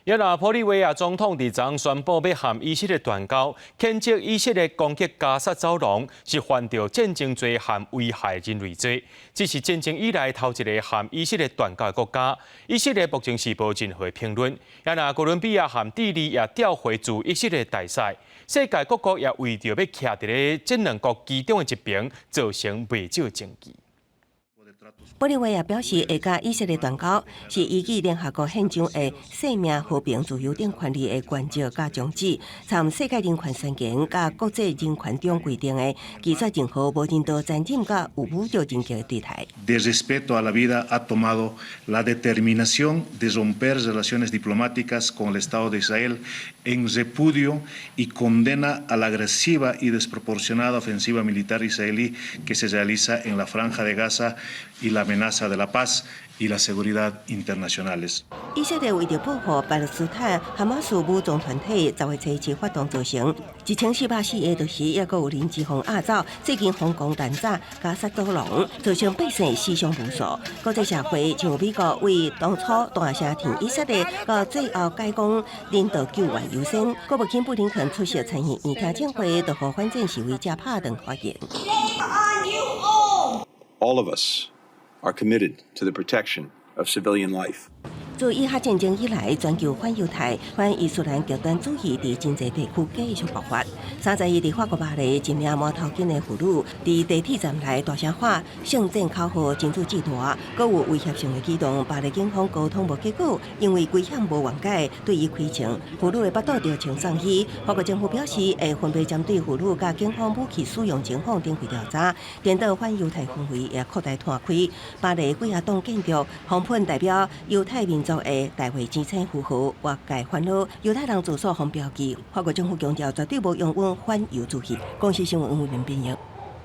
也那玻利维亚总统伫昨宣布要和以色列断交，谴责以色列攻击加沙走廊是犯着战争罪和危害人类罪。这是战争以来头一个和以色列断交的国家。以色列目前是无任何评论。也那哥伦比亚和智利也调回驻以色列大使。世界各国也为着要徛伫咧这两国其中的一边，造成未少争议。 玻利维亚表示，会甲以色列断交，是依据联合国宪章的生命、和平、自由等权利的原则甲宗旨，参世界人权宣言甲国际人权中规定的拒绝任何无人道残忍甲有侮辱人格的对待。De respeto a la vida ha tomado la determinación de romper relaciones diplomáticas con el Estado de Israel en repudio y condena a la agresiva y desproporcionada ofensiva militar israelí que se realiza en la Franja de Gaza y la amenaza de la paz y la seguridad internacionales. 以色列为着保护巴勒斯坦，哈马斯武装团体10月7日发动造成1404个就是也阁有人质防压走，最近防攻弹炸加沙走廊，造成百姓死伤无数。国际社会像美国为当初大声挺以色列，到最后改讲人道救援优先。国务卿布林肯出席参议院听证会，就和反战示威者拍断发言。All of us are committed to the protection of civilian life. 自以哈战争以来，全球反犹太、反伊斯兰极端主义伫真侪地区继续爆发。31日，法国巴黎一名摸头巾的妇女伫地铁站内大声喊圣战口号，真主至大，阁有威胁性的举动。巴黎警方沟通无结果，因为危险无缓解，对伊开枪。妇女的腹肚着穿上衣。法国政府表示，会分别针对妇女甲警方武器使用情况展开调查。颠倒反犹太氛围也扩大摊开。巴黎几啊栋建筑红喷代表犹太民族的大会之称符号或界烦恼，犹太人住所红标记。法国政府强调绝对无用反犹主义。公司新闻文编编译。